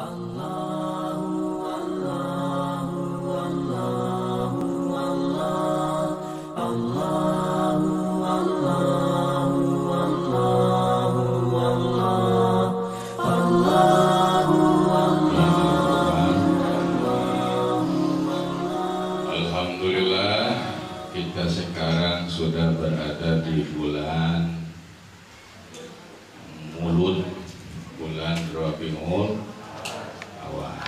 Alhamdulillah, kita sekarang sudah berada di bulan Mulud, bulan Rabiul Awal,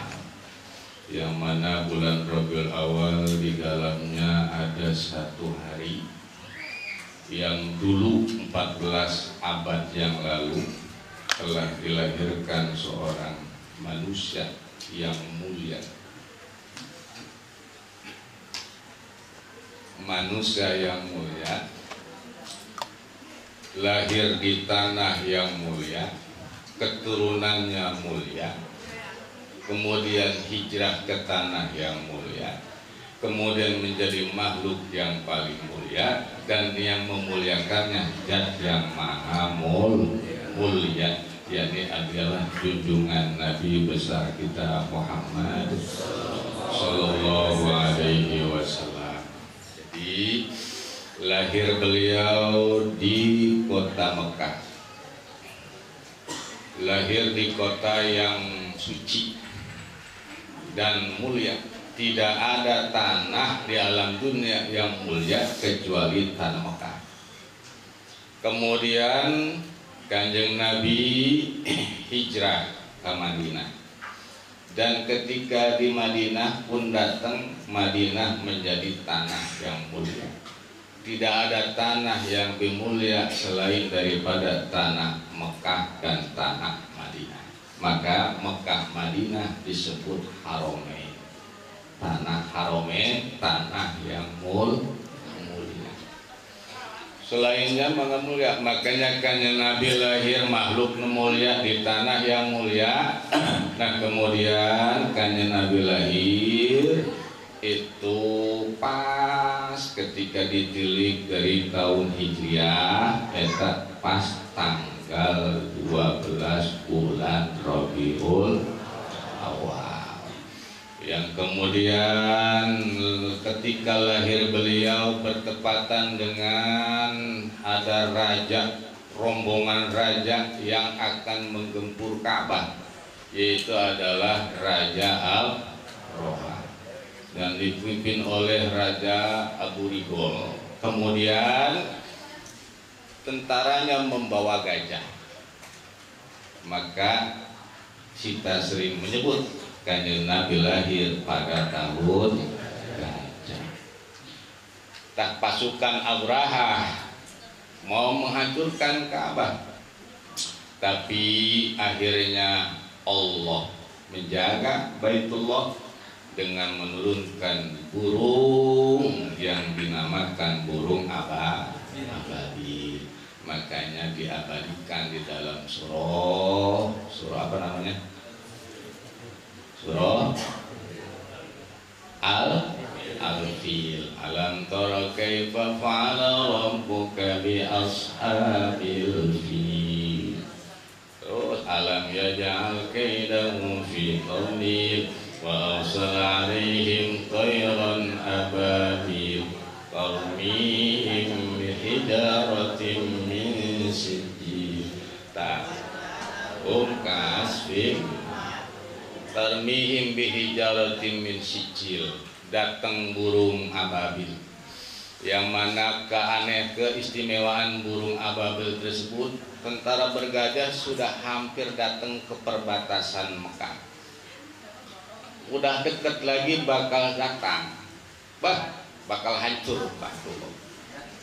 yang mana bulan Rabiul Awal di dalamnya ada satu hari yang dulu 14 abad yang lalu telah dilahirkan seorang manusia yang mulia. Manusia yang mulia lahir di tanah yang mulia, keturunannya mulia, kemudian hijrah ke tanah yang mulia, kemudian menjadi makhluk yang paling mulia, dan yang memuliakannya zat yang maha mulia, yakni adalah junjungan Nabi besar kita Muhammad Sallallahu Alaihi Wasallam. Jadi lahir beliau di kota Mekah, lahir di kota yang suci dan mulia. Tidak ada tanah di alam dunia yang mulia kecuali tanah Mekah. Kemudian Kanjeng Nabi hijrah ke Madinah, dan ketika di Madinah pun datang, Madinah menjadi tanah yang mulia. Tidak ada tanah yang lebih mulia selain daripada tanah Mekah dan tanah Madinah. Maka Mekah Madinah disebut Haromain. Tanah Haromain, tanah yang mulia. Selainnya mulia, makanya Kanjeng Nabi lahir makhluk mulia di tanah yang mulia. Nah, kemudian Kanjeng Nabi lahir itu pas ketika ditilik dari tahun Hijriah, eta pas tanggal 12 bulan Rabiul Awal. Yang kemudian ketika lahir beliau bertepatan dengan ada raja, rombongan raja yang akan menggempur Ka'bah, yaitu adalah Raja Al-Roha, dan dipimpin oleh Raja Abu Rigol. Kemudian tentaranya membawa gajah. Maka kita sering menyebut Kanjeng Nabi lahir pada tahun gajah. Tak pasukan Abraha mau menghancurkan Ka'bah, tapi akhirnya Allah menjaga Baitullah dengan menurunkan burung yang dinamakan burung abadi. Makanya diabadikan di dalam surah apa namanya? Surah Al-Fil. Alam tara kaifa fa'ala rabbuka bi ashabil fil. Terus alam yaj'al kaidahum fi tadlil wa arsala 'alaihim tayran ababil tarmihim bi hijaratin min sijil kasfin tarmihim bihijaratin min sijil. Datang burung ababil, yang mana keistimewaan burung ababil tersebut, tentara bergajah sudah hampir datang ke perbatasan Mekah, udah deket lagi bakal datang, bakal hancur Baitullah.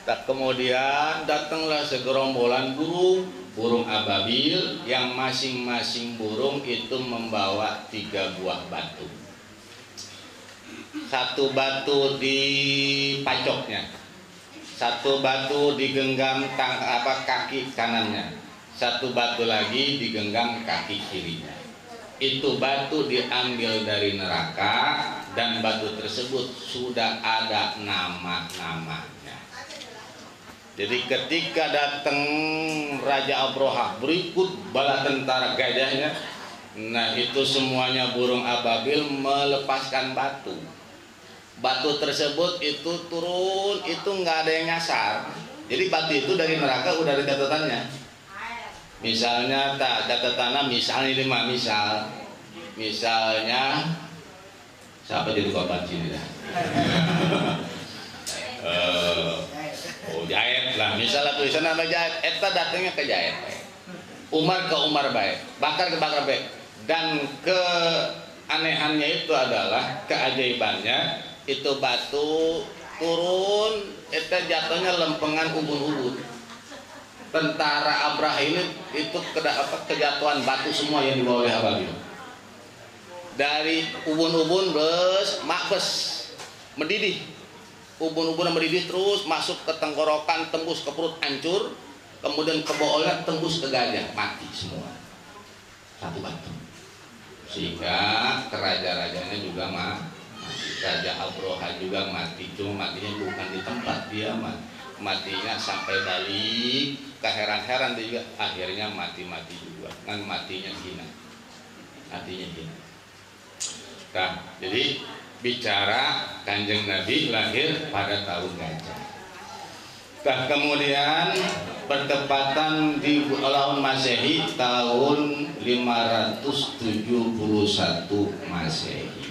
Tak kemudian datanglah segerombolan burung ababil, yang masing-masing burung itu membawa 3 buah batu. Satu batu di pacoknya, satu batu digenggam kaki kanannya, satu batu lagi digenggam kaki kirinya. Itu batu diambil dari neraka, dan batu tersebut sudah ada nama-namanya. Jadi ketika datang Raja Abraha berikut bala tentara gajahnya, Nah itu semuanya burung ababil melepaskan batu. Batu tersebut itu turun, itu nggak ada yang nyasar. Jadi batu itu dari neraka udah ada catatannya. Misalnya catatannya misalnya 5 misalnya siapa jadi korban sini dah? Jahit lah, misalnya tulisan nama Jahit, eta datangnya ke Jahit, Umar ke Umar baik, Bakar ke Bakar baik. Dan keanehannya itu adalah, keajaibannya itu batu turun, eta jatuhnya lempengan ubun-ubun. Tentara Abraha ini itu kejatuhan batu semua yang dibawa oleh Ababil. Dari ubun-ubun makbes mendidih, ubun-ubun mendidih terus masuk ke tenggorokan, tembus ke perut hancur, kemudian ke boolnya tembus ke gajah, mati semua satu batu. Sehingga keraja-rajanya juga mati. Raja Abraha juga mati, cuma matinya bukan di tempat dia matinya sampai balik, keheran-heran dia juga akhirnya mati juga kan, matinya hina. Nah, jadi bicara Kanjeng Nabi lahir pada tahun gajah. Nah, kemudian bertepatan di tahun Masehi tahun 571 Masehi,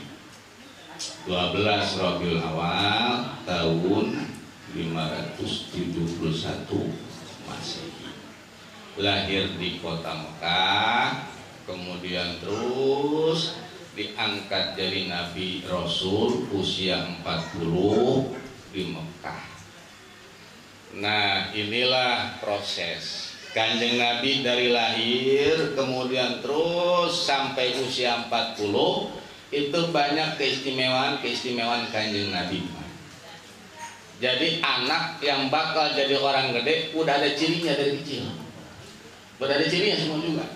12 Rabiul Awal tahun 571 Masehi, lahir di kota Mekah, kemudian terus diangkat jadi Nabi Rasul usia 40 di Mekah. Nah inilah proses Kanjeng Nabi dari lahir kemudian terus sampai usia 40, itu banyak keistimewaan Kanjeng Nabi. Jadi anak yang bakal jadi orang gede udah ada cirinya dari kecil, udah ada cirinya semua juga.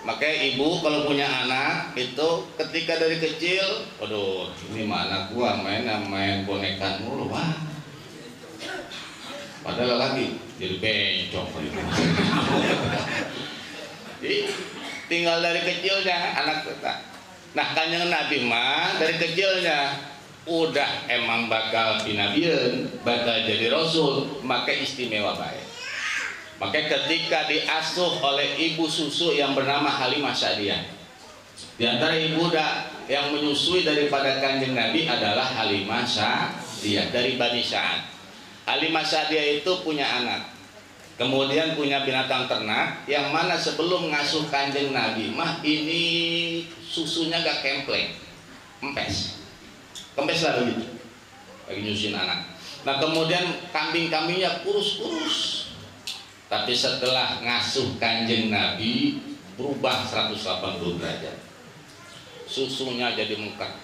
Makanya ibu kalau punya anak itu ketika dari kecil, aduh ini mah anak gua main bonekan mulu, wah. Padahal lagi jadi bencong. Jadi tinggal dari kecilnya anak kita. Nah Kanjeng Nabi mah dari kecilnya udah emang bakal pinabian, bakal jadi rasul, maka istimewa baik. Maka ketika diasuh oleh ibu susu yang bernama Halimah Sa'diyah, di antara ibu yang menyusui daripada Kanjeng Nabi adalah Halimah Sa'diyah dari Bani Sa'ad. Halimah Sa'diyah itu punya anak, kemudian punya binatang ternak yang mana sebelum ngasuh Kanjeng Nabi mah ini susunya gak kempleng, kempes lah begitu, lagi nyusuin anak. Nah kemudian kambing-kambingnya kurus-kurus, tapi setelah ngasuh Kanjeng Nabi berubah 180 derajat, susunya jadi mekar.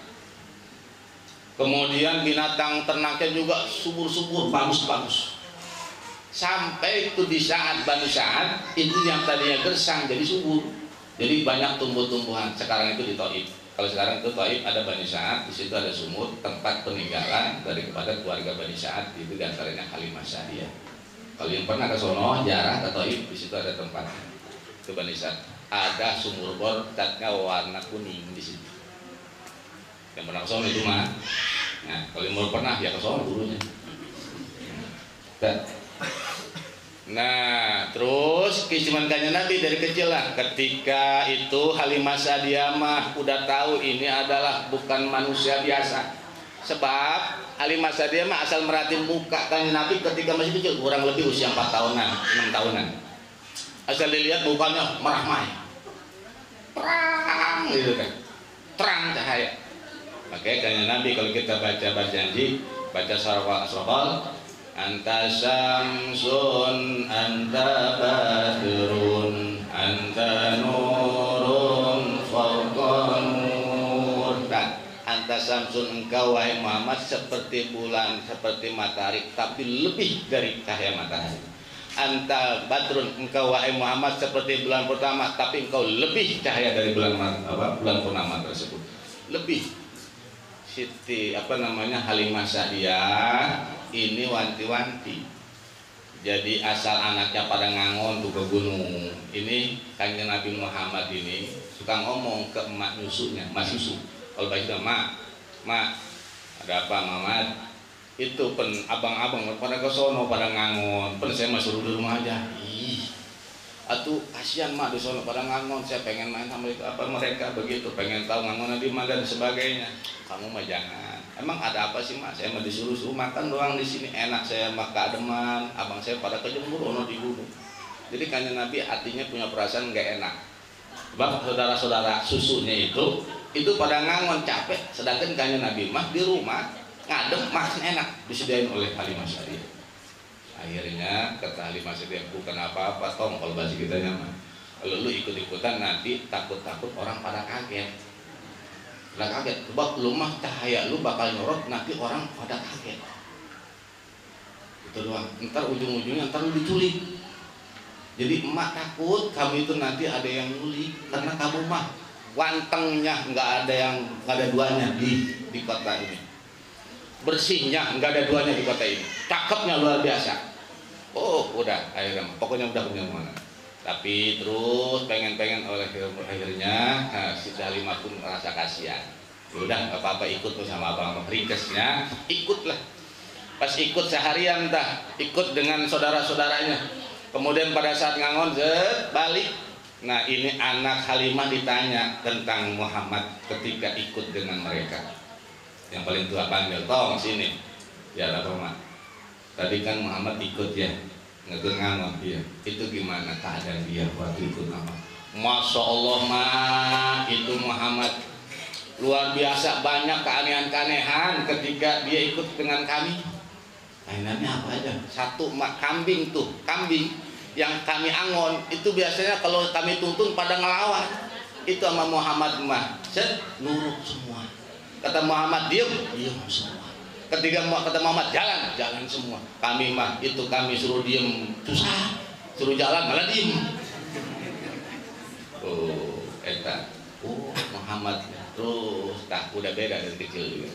Kemudian binatang ternaknya juga subur-subur, bagus-bagus. Sampai itu di saat Bani Sa'ad itu yang tadinya gersang jadi subur, jadi banyak tumbuh-tumbuhan. Sekarang itu di Thaif. Kalau sekarang itu Thaif ada Bani Sa'ad, di situ ada sumur tempat peninggalan daripada keluarga Bani Sa'ad, itu diantaranya Halimah Sa'diyah. Kalau yang pernah ke sono jarah ke Thaif, di situ ada tempat itu Bani Sa'ad. Ada sumur bor catnya warna kuning di situ. Yang pernah ke sono itu mah. Nah, kalau yang belum pernah ya ke sono dulunya. Nah, terus keistimewaan Kanjeng Nabi dari kecil lah. Ketika itu Halimah Sa'diyah mah udah tahu ini adalah bukan manusia biasa. Sebab Halimah Sa'diyah mah asal merhatiin muka Kanjeng Nabi ketika masih kecil, kurang lebih usia 4 tahunan, 6 tahunan. Asal dilihat mukanya merah-marah, terang gitu kan, terang cahaya. Makanya Kanjeng Nabi kalau kita baca janji, baca surah Al-Asrafal, anta samsun anta badrun anta nurun fawqa nur. Anta samsun, engkau wahai Muhammad seperti bulan, seperti matahari, tapi lebih dari cahaya matahari. Anta badrun, engkau wahai Muhammad seperti bulan pertama, tapi engkau lebih cahaya dari bulan purnama tersebut. Lebih. Siti Halimah Sa'diyah ini wanti-wanti. Jadi asal anaknya pada ngangon tuh ke gunung. Ini Kanjeng Nabi Muhammad ini suka ngomong ke emak nyusunya, emak susu. Kalau baik itu mak, ada apa Mamat? Itu abang-abang pada kesono pada ngangon, saya mah suruh di rumah aja. Ih, atuh kasihan mak di sono pada ngangon, saya pengen main sama itu apa mereka begitu, pengen tahu ngangon di mana dan sebagainya. Kamu mah jangan. Emang ada apa sih mak? Saya mah disuruh makan doang di sini, enak saya mah keademan, abang saya pada kejemur ono di gunung. Jadi kanjeng Nabi hatinya punya perasaan nggak enak. Bang saudara-saudara susunya itu pada ngangon capek, sedangkan kanjeng Nabi mah di rumah ngadem makan enak disediain oleh Halimah Sa'diyah. Akhirnya kata Halimah Sa'diyah, bukan apa-apa Tom kalau bahasa kita nyaman. Kalau lu ikut-ikutan nanti takut-takut orang pada kaget. Lah kaget, sebab lu mah cahaya lu bakal nyorot, nanti orang pada kaget. Itu doang. Ntar ujung-ujungnya ntar lu diculik. Jadi emak takut kamu itu nanti ada yang nyulik karena kamu mah wantengnya nggak ada duanya di kota ini. Bersihnya nggak ada duanya di kota ini. Cakepnya luar biasa. Oh udah akhirnya pokoknya udah punya mana. Tapi terus pengen oleh akhirnya si Halimah pun merasa kasihan. Udah nggak apa-apa ikut tuh sama abang ringkesnya, ikutlah. Pas ikut seharian dah, ikut dengan saudara-saudaranya. Kemudian pada saat ngangon balik. Nah ini anak Halimah ditanya tentang Muhammad ketika ikut dengan mereka. Yang paling tua panggil, tong sini. Ya apa mak? Tadi kan Muhammad ikut ya. Ngangon dia, itu gimana keadaan dia waktu ikut nama? Masya Allah mah itu Muhammad luar biasa, banyak keanehan-keanehan ketika dia ikut dengan kami. Mainannya apa aja? Satu mak kambing tuh, kambing yang kami angon itu biasanya kalau kami tuntun pada ngelawan itu sama Muhammad mah nurut semua. Kata Muhammad diam semua. Ketika kata Muhammad jalan semua. Kami mah itu kami suruh diem susah, suruh jalan malah diem. Oh, Muhammad terus udah beda dari kecil juga.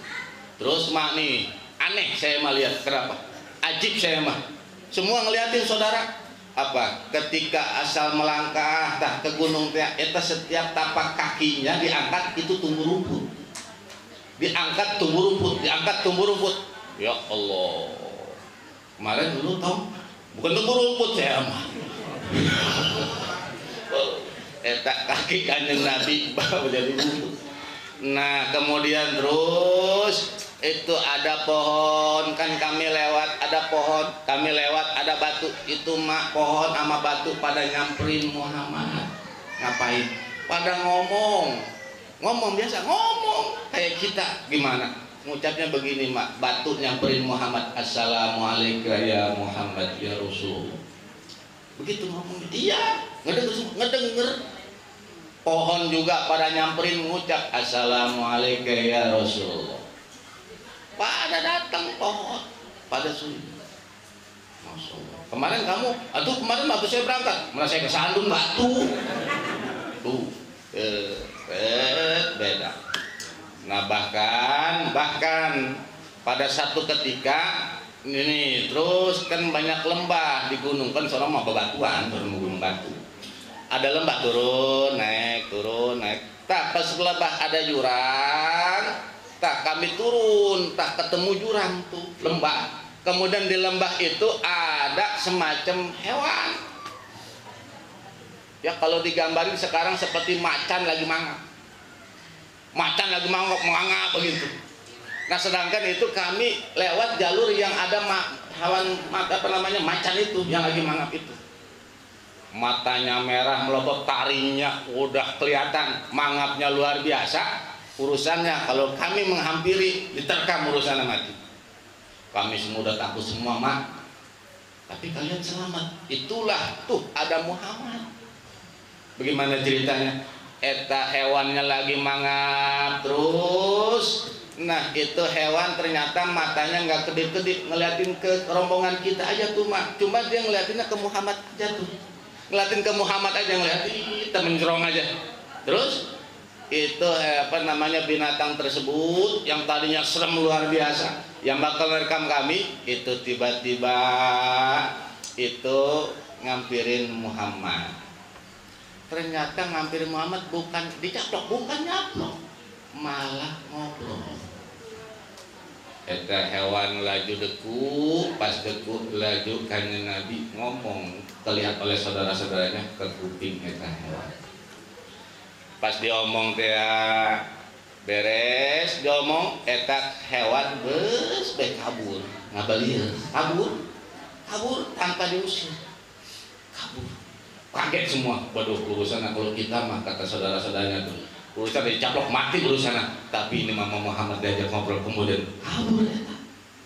Terus mak nih aneh saya mah lihat, kenapa? Ajib saya mah. Semua ngeliatin saudara apa? Ketika asal melangkah ke gunung eta setiap tapak kakinya diangkat itu tumbuh rumput. Diangkat tumbuh rumput. Ya Allah. Kemarin dulu tahu bukan tumbuh rumput saya mah. Eta kaki kanjeng Nabi baru jadi rumput. Nah, kemudian terus itu ada pohon kan kami lewat, ada batu, itu mak pohon sama batu pada nyamperin Muhammad. Ngapain? Pada ngomong biasa, kayak kita gimana ngucapnya begini mak, batu nyamperin Muhammad, assalamualaikum ya Muhammad ya Rasul, begitu ngomong. Iya ngedenger. Pohon juga pada nyamperin ngucap assalamualaikum ya Rasul, pada datang pohon pada sulit. Masya Allah. Kemarin waktu saya berangkat malah saya kesandung batu tuh. Beda. Nah bahkan pada satu ketika ini terus kan banyak lembah di gunung kan, soalnya mau bebatuan turun gunung batu, ada lembah turun naik. Tak pas lembah ada jurang, tak kami turun, tak ketemu jurang tuh lembah. Kemudian di lembah itu ada semacam hewan. Ya kalau digambarin sekarang seperti macan lagi mangap begitu. Nah sedangkan itu kami lewat jalur yang ada hewan macan itu yang lagi mangap itu. Matanya merah melotot, taringnya udah kelihatan, mangapnya luar biasa. Urusannya kalau kami menghampiri diterkam urusannya mati. Kami semua udah takut semua mak. Tapi kalian selamat. Itulah tuh ada Muhammad. Bagaimana ceritanya? Eta hewannya lagi mangap terus. Nah itu hewan ternyata matanya nggak kedip-kedip ngeliatin ke rombongan kita aja tuh mak. Cuma dia ngeliatinnya ke Muhammad aja tuh. Ngeliatin ke Muhammad aja, ngeliatin menjerong aja. Terus itu binatang tersebut yang tadinya serem luar biasa, yang bakal merekam kami itu tiba-tiba itu ngampirin Muhammad. ternyata ngampir Muhammad bukan dicaplok, bukan nyaplok, malah ngobrol. Eta hewan laju deku, pas deku laju kanjeng Nabi ngomong, terlihat oleh saudara-saudaranya ke kuping eta hewan. Pas diomong teh beres, diomong eta hewan beus bae kabur, ngabalieur, kabur tanpa diusir, kabur. Kaget semua, waduh urusan kalau kita mah kata saudara-saudaranya tuh urusan dicaplok mati urusan, tapi ini Mama Muhammad diajak ngobrol kemudian kabur ya.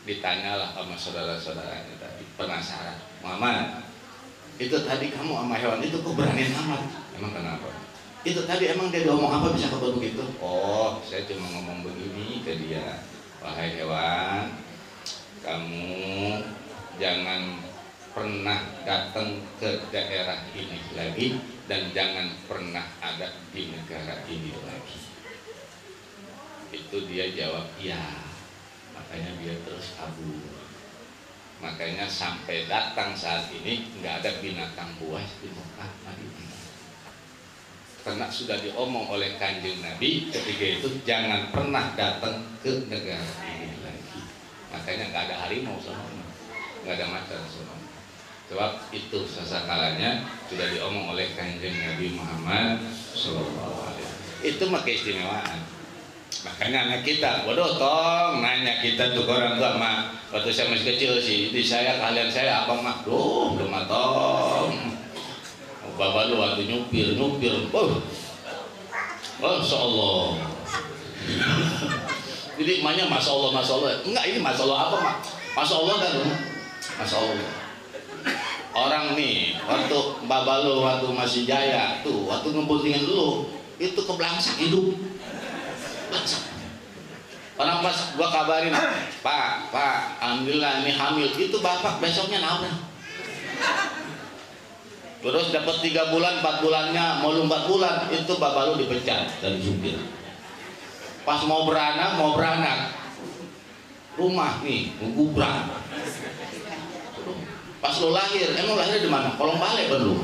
Ditanyalah sama saudara-saudaranya tadi, penasaran, Muhammad itu tadi kamu sama hewan itu kok berani amat, emang kenapa? Itu tadi emang dia ngomong apa bisa kabur begitu? Oh, saya cuma ngomong begini ke dia, wahai hewan, kamu jangan pernah datang ke daerah ini lagi dan jangan pernah ada di negara ini lagi. Itu dia jawab iya, makanya dia terus kabur. Makanya sampai datang saat ini nggak ada binatang buas di Mekah Madinah, karena sudah diomong oleh kanjeng Nabi ketika itu jangan pernah datang ke negara ini lagi. Makanya nggak ada harimau sama, nggak ada macan sama. Sebab itu sesakalanya sudah diomong oleh kanjeng Nabi Muhammad Sallallahu Alaihi Wasallam. Itu mah keistimewaan. Makanya anak kita, waduh tong nanya kita tuh orang tua mah waktu saya masih kecil sih, di saya kalian saya apa mah, belum matong. Bapak lu waktu nyupir, Masya Allah. Jadi emaknya Masya Allah. Enggak, ini Masya Allah apa mak? Masya Allah kan, Masya Allah. Orang nih, waktu Bapak lu waktu masih jaya tuh, waktu ngebuntingin dulu, itu kebelangsak hidup. Orang pas gua kabarin, Pak, alhamdulillah ini hamil, itu bapak besoknya nabrak. Terus dapat 3 bulan, 4 bulannya, mau 4 bulan, itu bapak lu dipecat dari supir. Pas mau beranak, rumah nih, gubrak. Pas lu lahir, emang lahir di mana? Kolong balik belum?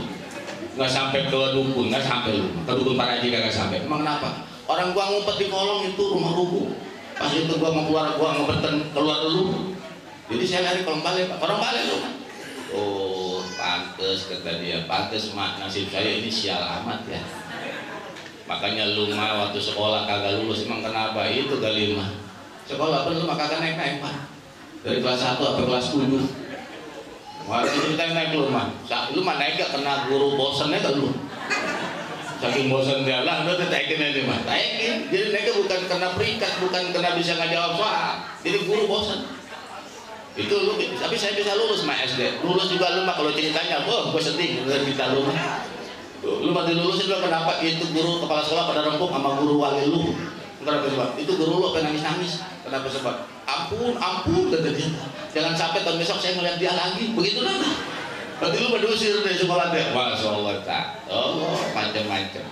Nggak sampai ke dukun, nggak sampai lu. Ke dukun Paraji nggak sampai. Emang kenapa? Orang gua ngumpet di kolong itu rumah rubuh. Pas itu gua mau keluar, gua ngumpetin keluar dulu. Jadi saya lari kolong balik, Pak. Kolong balik lu. Oh, pantes kata dia, pantes mak nasib saya ini sial amat ya. Makanya lu mah waktu sekolah kagak lulus, emang kenapa? Itu kali mah. Sekolah pun lu mah kagak naik Pak. Dari kelas 1 sampai kelas 7. Waktu itu kita naik lu mah naik gak kena guru bosannya kan lu? Saking bosan dia lah, lu taikin aja mah. Taikin, jadi naiknya bukan kena peringkat, bukan kena bisa ngajawab soal. Jadi guru bosan. Itu lu, tapi saya bisa lulus mah SD. Lulus juga lu mah kalau ceritanya, gue sedih udah kita lu. Lu mah dilulusin lu kenapa? Itu guru kepala sekolah pada rempuk sama guru wali lu. Kenapa sebab? Itu guru lu pengen nangis. Kenapa sebab? Ampun kata dia. Jangan sampai tahun besok saya ngeliat dia lagi. Begitu lah. Berarti lu berdiusir dari sekolah dia. Masya Allah tak. Oh macam-macam.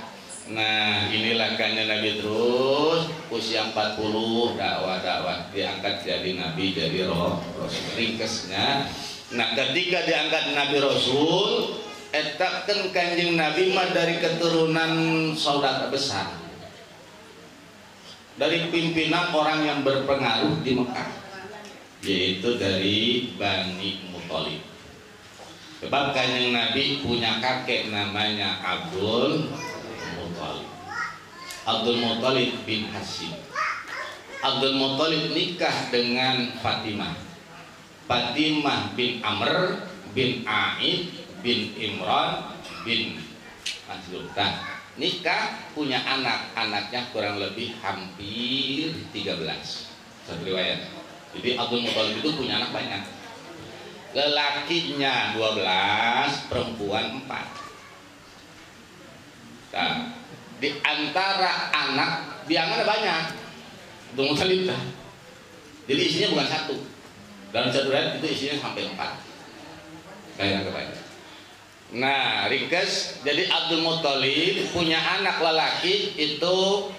Nah inilah kanjeng Nabi terus usia 40 dakwah diangkat jadi Nabi, jadi Rasul. Ringkesnya. Nah ketika diangkat Nabi Rasul, etakan kanjeng Nabi mah dari keturunan saudara besar, dari pimpinan orang yang berpengaruh di Mekah, yaitu dari Bani Muthalib. Sebab kanjeng Nabi punya kakek namanya Abdul Muthalib bin Hashim. Abdul Muthalib nikah dengan Fatimah bin Amr bin Aid bin Imran bin Mas'udah. Nikah, punya anaknya kurang lebih hampir 13 satu riwayat. Jadi Abdul Muthalib itu punya anak banyak, lelakinya 12, perempuan 4. Nah, di antara anak biangan ada banyak Abdul Muthalib. Jadi isinya bukan satu, dalam satu riwayat itu isinya sampai 4 kayak banyak. Nah, ringkas, jadi Abdul Muthalib punya anak lelaki itu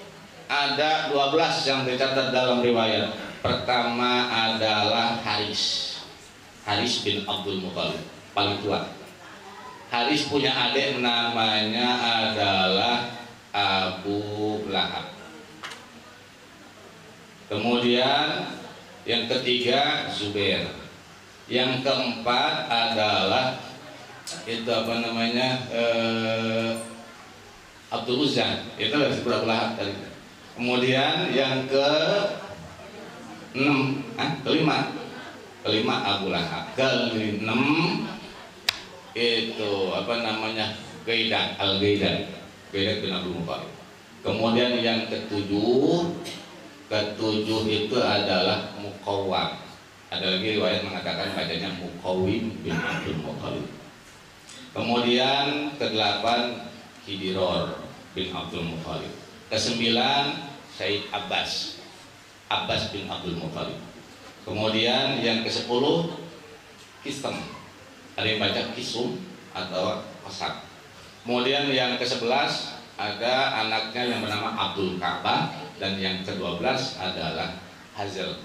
ada 12 yang dicatat dalam riwayat. Pertama adalah Haris bin Abdul Muthalib, paling tua. Haris punya adik namanya adalah Abu Lahab. Kemudian yang ketiga Zubair. Yang keempat adalah itu apa namanya Abdul Uzza. Itu disebut Abu Lahab tadi. Kemudian yang kelima Abu Lahab. Keenam itu apa namanya Gaidan, Al-Gaidan bin Abdul Muthalib. Kemudian yang ketujuh itu adalah Muqawwam. Ada lagi riwayat mengatakan bacanya Muqawwim bin Abdul Muthalib. Kemudian kedelapan Khidiror bin Abdul Muthalib. Kesembilan Said Abbas bin Abdul Muthalib. Kemudian yang kesepuluh Kisam, ada yang baca Kisum atau Qasam. Kemudian yang ke-11 ada anaknya yang bernama Abdul Ka'bah, dan yang ke-12 adalah Hazal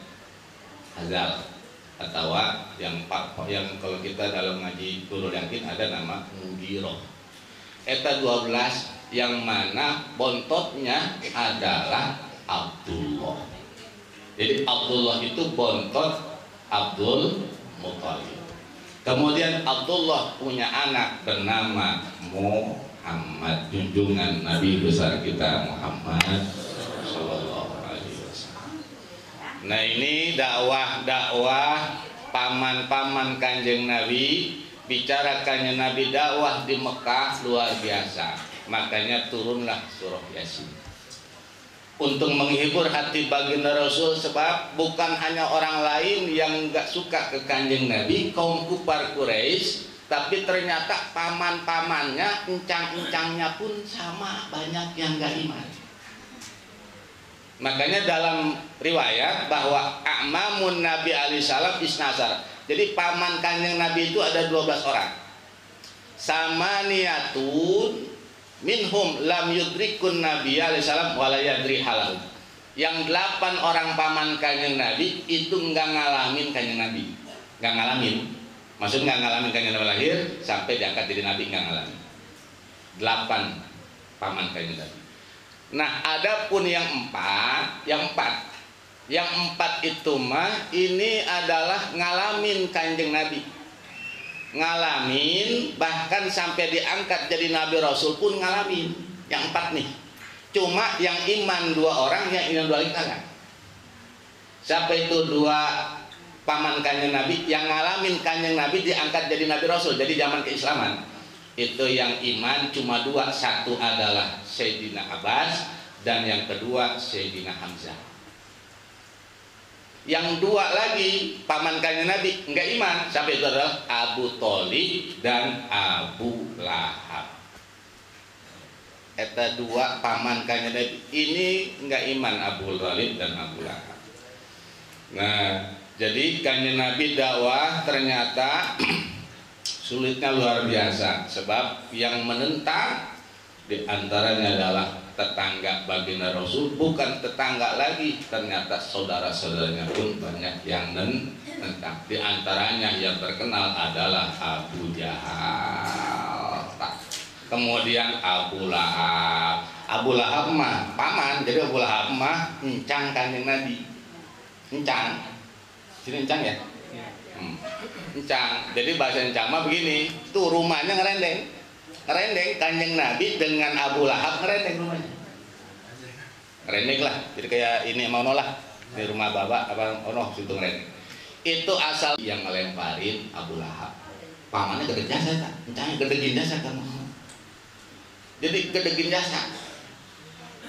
atau yang kalau kita dalam ngaji Nurul Yakin ada nama Mugiroh. Eta 12 yang mana bontotnya adalah Abdullah. Jadi Abdullah itu bontot Abdul Muthalib. Kemudian Abdullah punya anak bernama Muhammad, junjungan Nabi besar kita Muhammad Sallallahu Alaihi Wasallam. Nah, ini dakwah paman-paman Kanjeng Nabi, bicara Kanjeng Nabi dakwah di Mekah luar biasa. Makanya turunlah surah Yasin untuk menghibur hati baginda Rasul, sebab bukan hanya orang lain yang nggak suka ke Kanjeng Nabi, kaum kufar Quraisy, tapi ternyata paman-pamannya, encang-encangnya pun sama banyak yang nggak iman. Makanya dalam riwayat bahwa a'mamun Nabi alaihi salam isnasar. Jadi paman Kanjeng Nabi itu ada 12 orang. Samaniyatun minhum lam yudrikun Nabi alaihi salam wala yadri halahu. Yang 8 orang paman Kanjeng Nabi itu enggak ngalamin Kanjeng Nabi. Enggak ngalamin. Maksud enggak ngalamin Kanjeng Nabi lahir sampai diangkat jadi nabi, enggak ngalamin. 8 paman Kanjeng Nabi. Nah, adapun yang 4 itu mah ini adalah ngalamin Kanjeng Nabi. Ngalamin, bahkan sampai diangkat jadi Nabi Rasul pun ngalamin. Yang 4 nih. Cuma yang iman 2 orang, yang iman 2 lagi kagak. Siapa itu 2 paman Kanjeng Nabi yang ngalamin Kanjeng Nabi diangkat jadi Nabi Rasul, jadi zaman keislaman. Itu yang iman cuma 2. Satu adalah Sayyidina Abbas, dan yang kedua Sayyidina Hamzah. Yang 2 lagi paman Kanjeng Nabi enggak iman, sampai itu adalah Abu Thalib dan Abu Lahab. Eta 2 paman Kanjeng Nabi ini enggak iman, Abu Thalib dan Abu Lahab. Nah, jadi Kanjeng Nabi dakwah ternyata sulitnya luar biasa, sebab yang menentang diantaranya adalah tetangga baginda Rasul, bukan tetangga lagi, ternyata saudara-saudaranya pun banyak yang nentang. Di antaranya yang terkenal adalah Abu Jahal, kemudian Abu Lahab. Abu Lahab mah paman, jadi Abu Lahab mah encang Kanjeng Nabi, encang, sini encang ya, encang. Jadi bahasa encang mah begini, tuh rumahnya ngerendeng Kanjeng Nabi dengan Abu Lahab, ngerendeng rumahnya, ngerendeng lah. Jadi kayak ini mau nolak di rumah bapak apa ono situ ngerendeng. Itu asal yang ngelemparin Abu Lahab. Pamannya gede jasa tak, encangnya gedegin jasa kamu. Jadi gedegin jasa,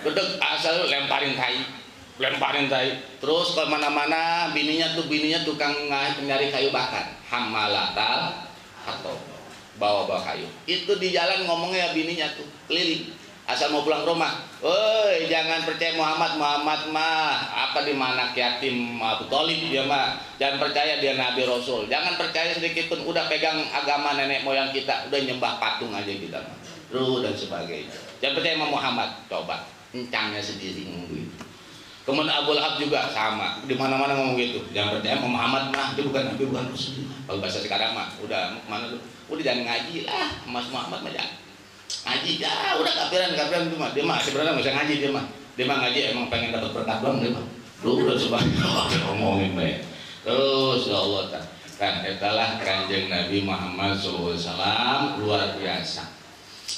gedeg asal lemparin tai. Terus ke mana-mana bininya tukang nyari kayu bakar, hamalatal atau bawa kayu. Itu di jalan ngomongnya bininya tuh keliling, asal mau pulang ke rumah. Woi, jangan percaya Muhammad mah apa di mana yatim Abu Thalib dia mah. Jangan percaya dia Nabi Rasul. Jangan percaya sedikit pun, udah pegang agama nenek moyang kita, udah nyembah patung aja kita mah. Dan sebagainya. Jangan percaya sama Muhammad. Coba encangnya sendiri ngomong gitu. Kemudian Abu Lahab juga sama, di mana-mana ngomong gitu. Jangan percaya Muhammad mah dia bukan nabi, bukan rasul. Kalau bahasa sekarang mah udah mana lu? Udah jangan ngaji lah, Mas Muhammad mah jangan. Ngaji ya, udah kafiran itu mah. Dia mah sebenarnya nggak usah ngaji dia mah. Dia mah ngaji emang pengen dapat berkah doang dia mah. Lu udah sebanyak ngomongin baik. Terus ya Allah kan itulah Kanjeng Nabi Muhammad SAW luar biasa.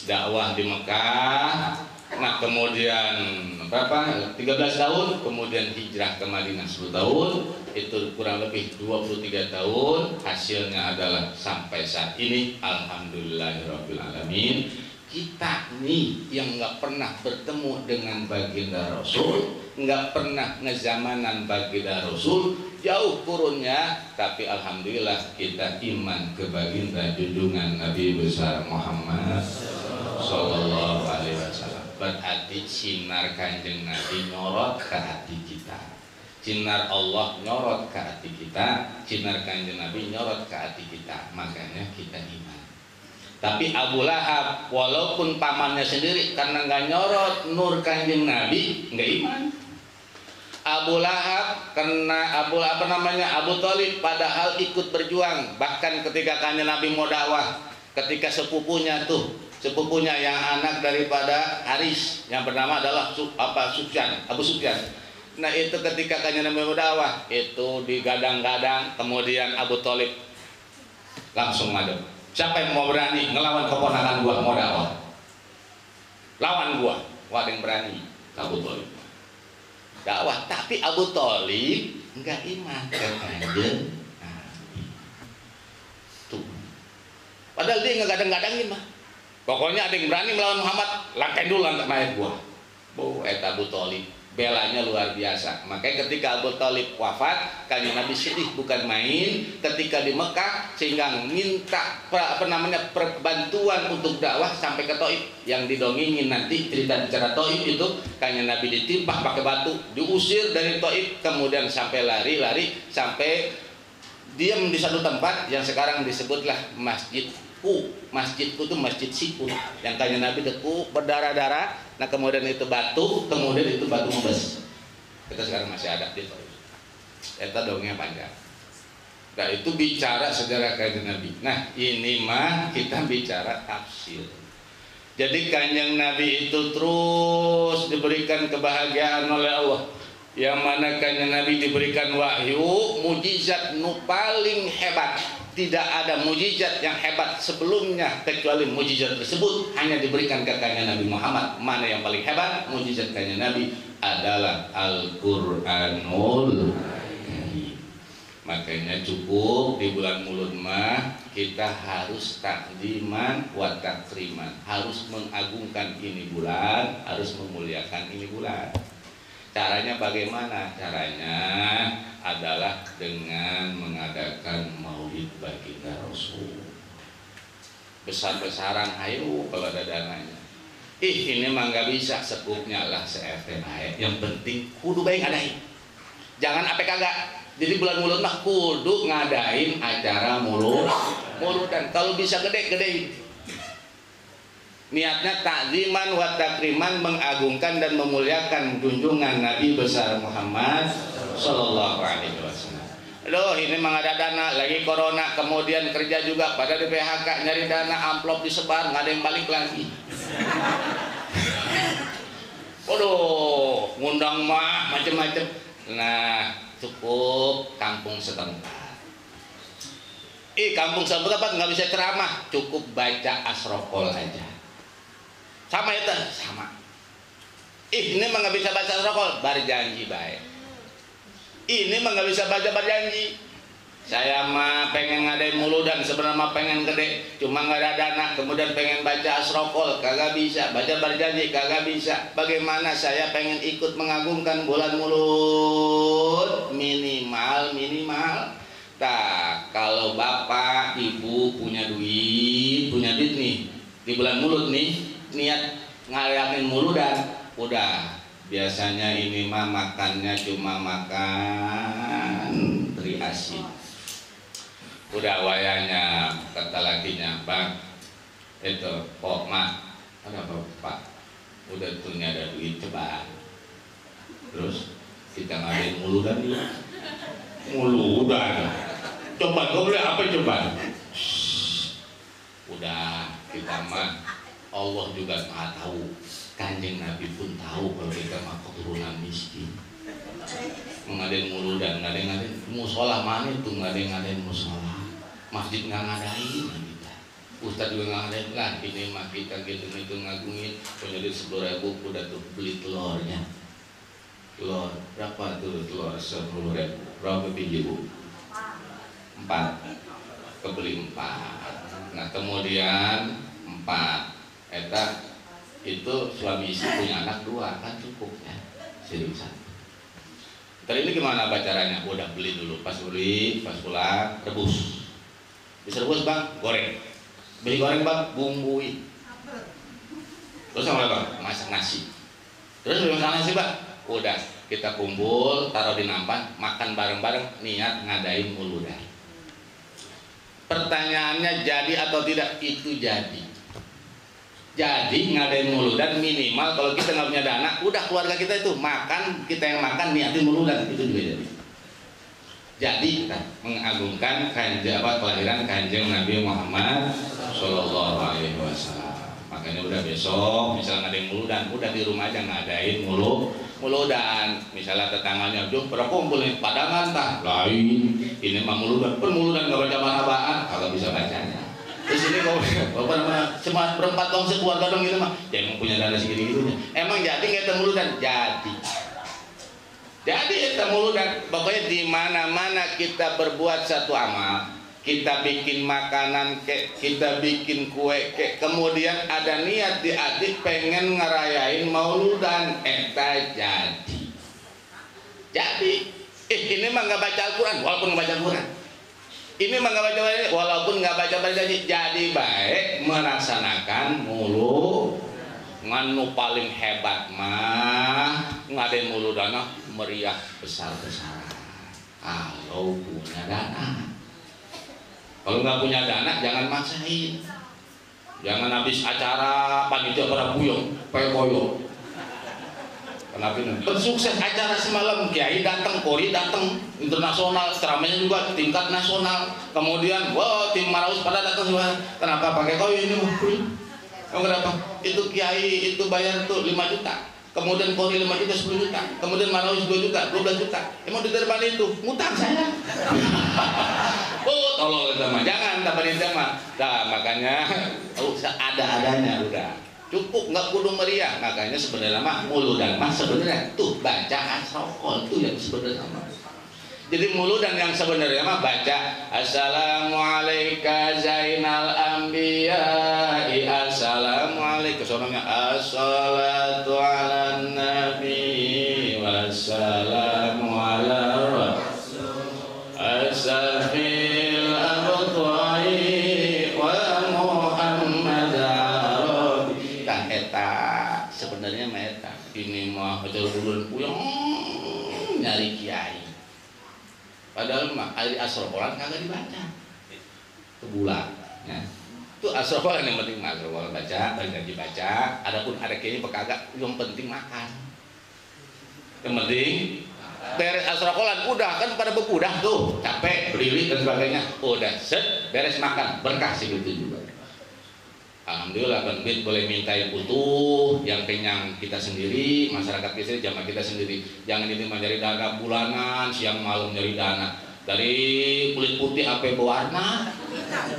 Dakwah di Mekah. Nah kemudian berapa? 13 tahun, kemudian hijrah ke Madinah 10 tahun, itu kurang lebih 23 tahun. Hasilnya adalah sampai saat ini alhamdulillahirabbil alamin. Kita nih yang nggak pernah bertemu dengan baginda Rasul, nggak pernah ngezamanan baginda Rasul, jauh kurunnya, tapi alhamdulillah kita iman ke baginda junjungan Nabi besar Muhammad Sallallahu Alaihi Wasallam. Berarti sinar Kanjeng Nabi nyorot ke hati kita, sinar Allah nyorot ke hati kita, sinar Kanjeng Nabi nyorot ke hati kita, makanya kita iman. Tapi Abu Lahab walaupun pamannya sendiri karena nggak nyorot nur Kanjeng Nabi nggak iman. Abu Lahab karena Abu Thalib padahal ikut berjuang, bahkan ketika Kanjeng Nabi mau dakwah, ketika sepupunya yang anak daripada Haris yang bernama adalah Abu Sufyan. Nah itu ketika Kanjeng Nabi berdakwah itu digadang-gadang, kemudian Abu Thalib langsung madep. Siapa yang mau berani ngelawan keponakan gua mau dakwah? Lawan gua, ada yang berani? Abu Thalib dakwah, tapi Abu Thalib enggak iman ke Kanjeng Nabi. Tuh. Padahal dia nggak gadang-gadangin mah. Pokoknya ada yang berani melawan Muhammad, langkain dulu lantak mayat gua. Abu Thalib belanya luar biasa. Makanya ketika Abu Thalib wafat, Kanjeng Nabi sedih bukan main ketika di Mekah, sehingga minta bantuan untuk dakwah sampai ke Taif. Yang didongengin nanti cerita bicara Taif itu Kanjeng Nabi ditimpah pakai batu, diusir dari Taif, kemudian sampai lari sampai diam di satu tempat yang sekarang disebutlah Masjidku itu Masjid Sipur yang Kanjeng Nabi deku berdarah-darah. Nah kemudian itu batu membes. Kita sekarang masih ada di Taif. Itu dongengnya panjang. Nah itu bicara sejarah Kanjeng Nabi. Nah ini mah kita bicara tafsir. Jadi Kanjeng Nabi itu terus diberikan kebahagiaan oleh Allah, yang mana Kanjeng Nabi diberikan wahyu mujizat nu paling hebat. Tidak ada mujizat yang hebat sebelumnya kecuali mujizat tersebut hanya diberikan ke Kanjeng Nabi Muhammad. Mana yang paling hebat? Mujizat Kanjeng Nabi adalah Al-Qur'anul Karim. Makanya cukup di bulan Maulud mah kita harus takdiman wa takriman, harus mengagungkan ini bulan, harus memuliakan ini bulan. Caranya bagaimana? Caranya adalah dengan mengadakan maulid baginda Rasul. Besar-besaran ayo kalau ada dananya. Ini mah nggak bisa, sekupnya lah se-RT baik. Yang penting kudu baik ngadain. Jangan apa kagak. Jadi bulan Maulud mah kudu ngadain acara muludan. Kalau bisa gedein. Niatnya takziman wa takriman, mengagungkan dan memuliakan junjungan Nabi besar Muhammad Sallallahu Alaihi Wasallam. Loh ini mah ada dana lagi corona, kemudian kerja juga pada di PHK nyari dana, amplop disebar nggak ada yang balik lagi. Waduh, ngundang mah macem-macem. Nah cukup kampung setempat. Kampung setempat nggak bisa ceramah, cukup baca asrokol aja. Sama itu, sama. Ini mah nggak bisa baca rokol, berjanji baik. Ini mah nggak bisa baca berjanji. Saya mah pengen ngadain muludan, sebenarnya mah pengen gede, cuma nggak ada dana. Kemudian pengen baca asrokol, kagak bisa. Baca berjanji, kagak bisa. Bagaimana saya pengen ikut mengagungkan bulan Maulud? Minimal. Kalau bapak, ibu punya duit nih di bulan Maulud nih. Niat ngadain muludan, udah biasanya ini mah makannya cuma makan teri asin. Udah wayanya kata lakinya, Bang itu kok mak ada apa Pak, udah tuh ada duit coba. Terus kita ngadain muludan dulu. Muludan. Coba kau boleh apa coba? Udah kita mah Allah juga Maha tahu. Kanjeng Nabi pun tahu kalau kita mah keturunan miskin. Ngadain muludan, ngadain musola mana itu ngadain musola. Masjid nggak ngadain kita. Ustadz juga nggak ngadain lah. Ini mah kita gitu ngagungin punya duit 10.000 udah tuh beli telurnya. Telur berapa tuh telur 10.000? Berapa biji bu? 4. Kebeli 4. Nah kemudian 4. Eta itu suami istri punya anak 2 kan cukup ya. Seriusan. Tadi ini gimana caranya? Udah beli dulu, pas pulang rebus. Bisa rebus bang, goreng. Beli goreng bang, bumbui. Terus apa bang? Masak nasi. Terus masak nasi bang, udah kita kumpul, taruh di nampan, makan bareng-bareng, niat ngadain muludan. Pertanyaannya jadi atau tidak? Itu jadi. Jadi ngadain muludan minimal kalau kita nggak punya dana, udah keluarga kita itu makan, kita yang makan niatin muludan itu juga jadi. Jadi kita mengagungkan kelahiran Kanjeng Nabi Muhammad Shallallahu Alaihi Wasallam. Makanya udah besok misalnya ngadain muludan, udah di rumah aja ngadain muludan. Misalnya tetangganya jom berkumpul nih padangan tah lain ini mah muludan, muludan nggak baca marabaan kalau bisa bacanya. Di sini kau apa nama cuma berempat dong sekeluarga dong gitu mah. Ya emang punya dana segini gitunya. Emang jadi nggak temu dan jadi. Jadi temu dan pokoknya di mana-mana kita berbuat satu amal, kita bikin makanan kek, kita bikin kue kek, kemudian ada niat di hati pengen ngerayain mauludan, eta jadi. Jadi, ini mah nggak baca Al-Quran, walaupun nggak baca Al-Quran. Ini mah nggak baca walaupun nggak baca jadi baik melaksanakan mulu nganu paling hebat mah ngadain mulu dana meriah besar-besaran kalau punya dana. Kalau nggak punya dana jangan maksain, jangan habis acara panitia pada buyong pekoyo. Kenapa ini? Sukses acara semalam, kiai datang, kori datang, internasional, ceramahnya juga tingkat nasional. Kemudian, wow, tim Maraus pada datang semua. Kenapa pakai koyo ini? Kenapa? Itu kiai itu bayar tuh 5 juta. Kemudian kori 5 juta, 10 juta. Kemudian Maraus 2 juta, 12 juta. Emang di depan itu ngutang saya. Oh, tolong teman, jangan tabarin sama. Nah, makanya ada-adanya udah. Cukup nggak kudu meriah, makanya sebenarnya mah muludan mah sebenarnya tuh baca asrokol tuh yang sebenarnya mah. Jadi muludan yang sebenarnya mah baca Assalamualaikum Zainal Anbiya, Assalamualaikum soalnya assalatu ala nabi wassalamu ala rasul asafil abtoi wa Muhammad. Sebenarnya meta ini mah ajar bulan puyeng nyari kiai, padahal mah hari asrokolan kagak dibaca sebulan ya. Itu asrokolan yang penting mah asrokolan baca, banyak dibaca. Adapun ada kiai kagak, yang penting makan, yang penting beres asrokolan udah kan pada bepudah tuh capek berdiri dan sebagainya, udah set beres makan berkah segitu juga. Alhamdulillah bandit boleh minta yang utuh, yang kenyang kita sendiri, masyarakat kita, jamaah kita sendiri. Jangan ini mencari dana bulanan, siang malam nyari dana. Dari kulit putih apa berwarna,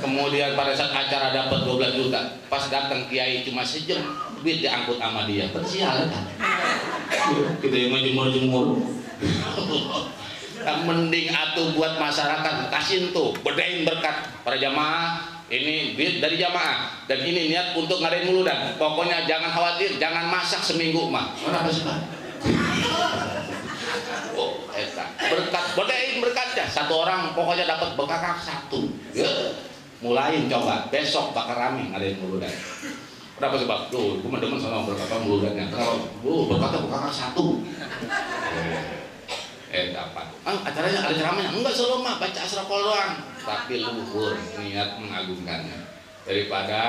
kemudian pada saat acara dapat 12 juta, pas datang kiai cuma sejam, duit diangkut sama dia. Persialan kan? Kita yang jemur-jemur. Mending atuh buat masyarakat, kasih tuh, bedain berkat para jamaah. Ini duit dari jamaah dan ini niat untuk ngadain muludan. Pokoknya jangan khawatir, jangan masak seminggu mah. Kenapa sih Pak? Oh, berkat, bedain berkatnya. Satu orang pokoknya dapat bekakak 1. Ya. Mulain coba, besok bakal rame ngadain muludan. Kenapa sih Pak? Tuh, gue demen sama berkat muludannya. Kenapa? Berkatnya bekakak 1. Apa? Acaranya ada ceramahnya? Enggak, selalu mah baca asrokol doang. Tapi luhur niat mengagungkannya. Daripada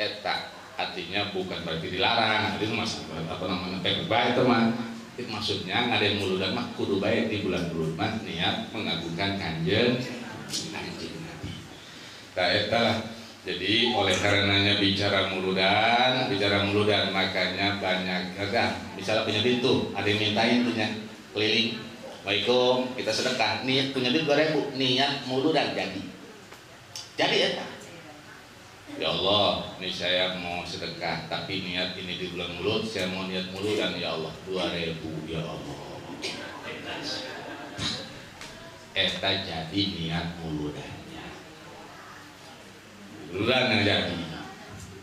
eta artinya bukan berarti dilarang. Itu mas apa namanya? Baik teman. maksudnya ngadain muludan mah kudu bae di bulan mah niat mengagungkan kanjeng Nabi. Nah eta lah. Jadi oleh karenanya bicara muludan makanya banyak agak misalnya punya duit tuh ada yang mintain tuh nya keliling, Waalaikumsalam kita sedekah niat punya duit 2.000 niat muludan jadi ya. Ya Allah, ini saya mau sedekah, tapi niat ini di bulan mulut, saya mau niat mulu dan ya Allah 2.000 ya Allah. Eta jadi niat muludannya. Muludan yang jadi.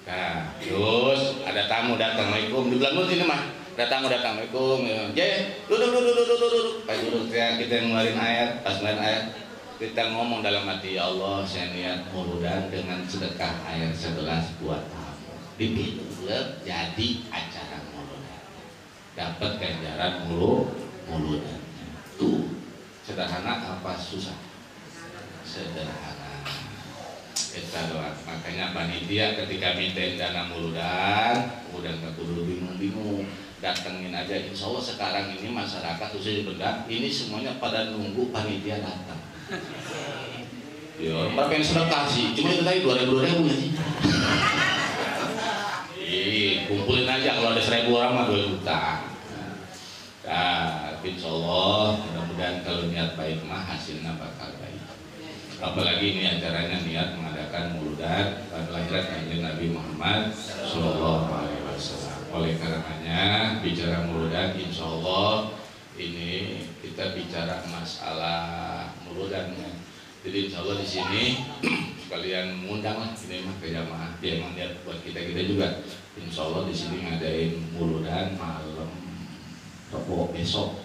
Nah, terus ada tamu datang, Assalamualaikum di bulan mulut ini mah. Ada tamu datang, Assalamualaikum. Duduk. Pas duduk kita ngeluarin ayat, pas ngeluarin ayat. Kita ngomong dalam hati, ya Allah saya niat muludan dengan sedekah air segelas buat tamu di klub jadi acara muludan dapat ganjaran muludan tuh sederhana apa susah? Sederhana. Kita doa makanya panitia ketika mintain dana muludan udah gak perlu bingung-bingung datengin aja. Insya Allah sekarang ini masyarakat khususnya di Benda ini semuanya pada nunggu panitia datang. Ya, berapa yang sudah kasih? Cuma itu tadi 2.000 ya sih. Kumpulin aja kalau ada 1.000 orang mah 2 juta. Nah, insya Allah mudah-mudahan kalau niat baik mah hasilnya bakal baik. Apalagi ini acaranya niat mengadakan muludan pada lahiran kanjeng Nabi Muhammad Sallallahu Alaihi Wasallam. Oleh karenanya bicara muludan, insya Allah ini kita bicara masalah muludan. Jadi insya Allah di sini sekalian mengundang lah ini mah ke jamaah. Dia emang lihat buat kita juga. Insya Allah di sini ngadain muludan malam Rabu besok.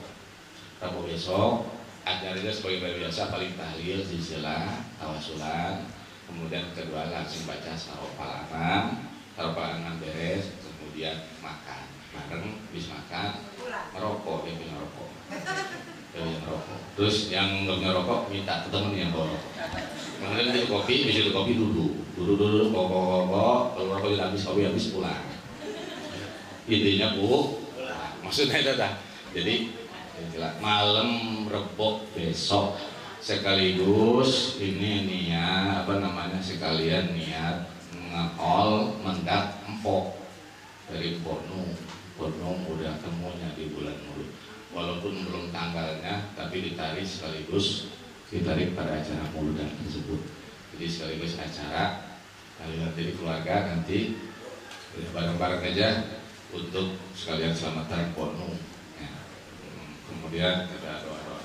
Acaranya sebagai biasa paling tahlil, silsilah, tawasulan. Kemudian kedua langsung baca sarofal anam beres. Kemudian makan bareng, habis makan merokok, dia punya rokok. Terus yang nggak punya rokok minta ke temen yang bawa rokok. Kemudian dia kopi, bisa itu kopi duduk, kok kalau rokok udah habis pulang. Intinya maksudnya itu dah. Jadi malam Rebo besok sekaligus ini niat sekalian niat ngakol mendak empok dari Bonung udah temunya di bulan mulut. Walaupun belum tanggalnya, tapi ditarik sekaligus pada acara muludan tersebut. Jadi sekaligus acara kalian jadi keluarga nanti bareng-bareng aja untuk sekalian selamatan Ponung. Ya. Kemudian ada doa-doa.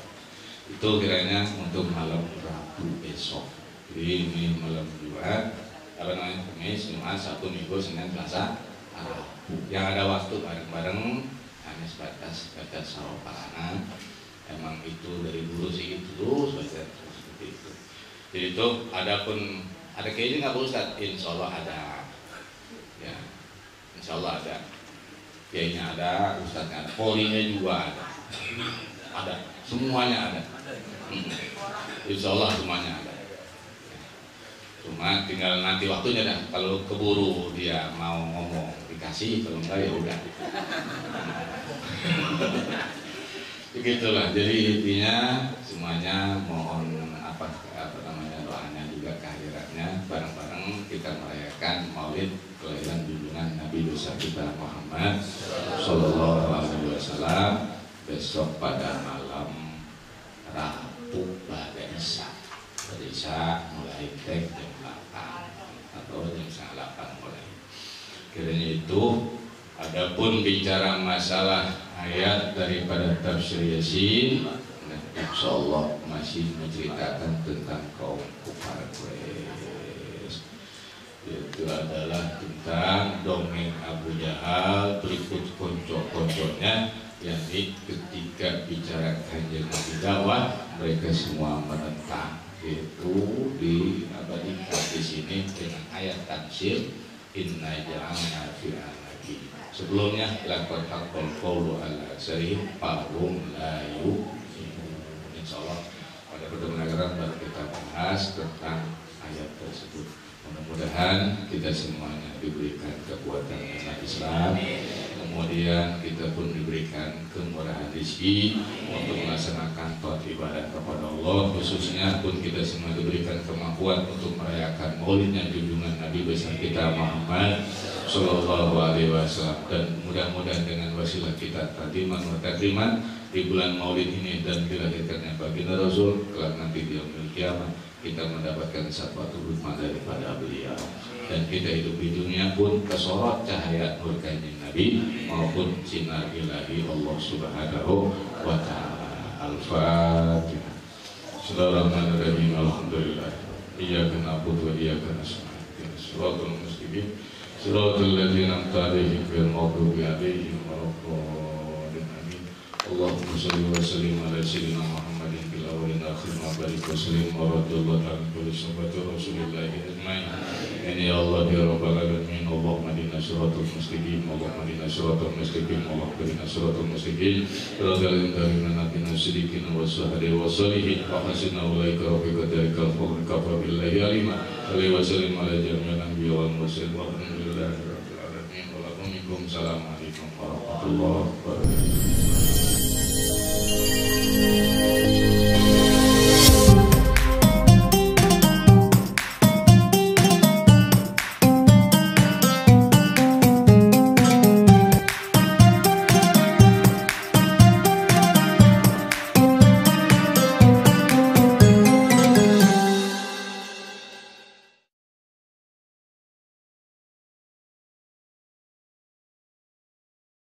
Itu kiranya untuk malam Rabu besok. Jadi ini malam Jumat, Kamis, Jumat, Sabtu, Minggu, Senin, Selasa, Rabu. Yang ada waktu bareng-bareng hanya sebatas sarofalana. Emang itu dari dulu sih itu seperti itu. Jadi itu adapun ada kayaknya nggak Ustaz? Insya Allah ada, ya Insya Allah ada. Kayaknya ada, Ustaznya ada, polinya juga ada, semuanya ada. Insya Allah semuanya ada. Cuma tinggal nanti waktunya dah. Kalau keburu dia mau ngomong dikasih, kalau enggak ya udah. Begitulah. Jadi intinya semuanya mohon doanya juga kehadirannya bareng-bareng kita merayakan Maulid kelahiran junjungan Nabi besar kita Muhammad Sallallahu Alaihi Wasallam besok pada malam Rabu pada Isya mulai jam 8 atau jam 8 mulai. Kiranya itu. Adapun bicara masalah ayat daripada tafsir Yasin, insya Allah masih menceritakan tentang kaum kufar Quraisy. Itu adalah tentang dongeng Abu Jahal berikut konco-konconya, yakni ketika bicara kanjeng Nabi dakwah mereka semua menentang. Itu diabadikan di sini dengan ayat tafsir Inna ja'alna fi anaki. Sebelumnya lakon hakol qawlu ala aksarihim fahum la yu'minun. Insyaallah pada pertemuan baru kita bahas tentang ayat tersebut. Mudah-mudahan kita semuanya diberikan kekuatan Islam. kemudian kita pun diberikan kemurahan rezeki untuk melaksanakan taat ibadah kepada Allah, khususnya pun kita semua diberikan kemampuan untuk merayakan maulidnya junjungan Nabi besar kita Muhammad Sallallahu Alaihi Wasallam, dan mudah-mudahan dengan wasilah kita takdiman wa takriman di bulan maulid ini dan dilahirkannya baginda Rasul, kelak nanti di yaumil kiamat kita mendapatkan syafaat hikmah daripada beliau, dan kita hidup di dunia pun kesorot cahaya nur kanjeng Nabi maupun sinar ilahi Allah Subhanahu wa Ta'ala. Al-Fatihah. Bismillahirrahmanirrahim. Alhamdulillah. Iyyaka na'budu wa iyyaka nasta'in. Shiratal mustaqim. Shiratal ladzina an'amta 'alaihim ghairil maghdubi 'alaihim waladdallin. Amin. Allahumma shalli wa sallim ala sayyidina Muhammadin fil awwalin akhirin wa barik wa sallim wa radhiyallahu ta'ala kulli sahabati Rasulillah ajma'in. Ya Allah ya Rabbal alamin, Allahumma hdina shiratal mustaqim, Allahumma hdina shiratal mustaqim, Allahumma hdina shiratal mustaqim, shiratal ladzina an'amta 'alaihim wa sahbihi wa salihin wa hasuna ulaika rafiqa dzalika al-fadl kafa billahi alima. Salli wa sallim ala jami'il anbiya wal mursalin walhamdulillahi rabbil alamin. Wa assalamu alaikum warahmatullahi wabarakatuh.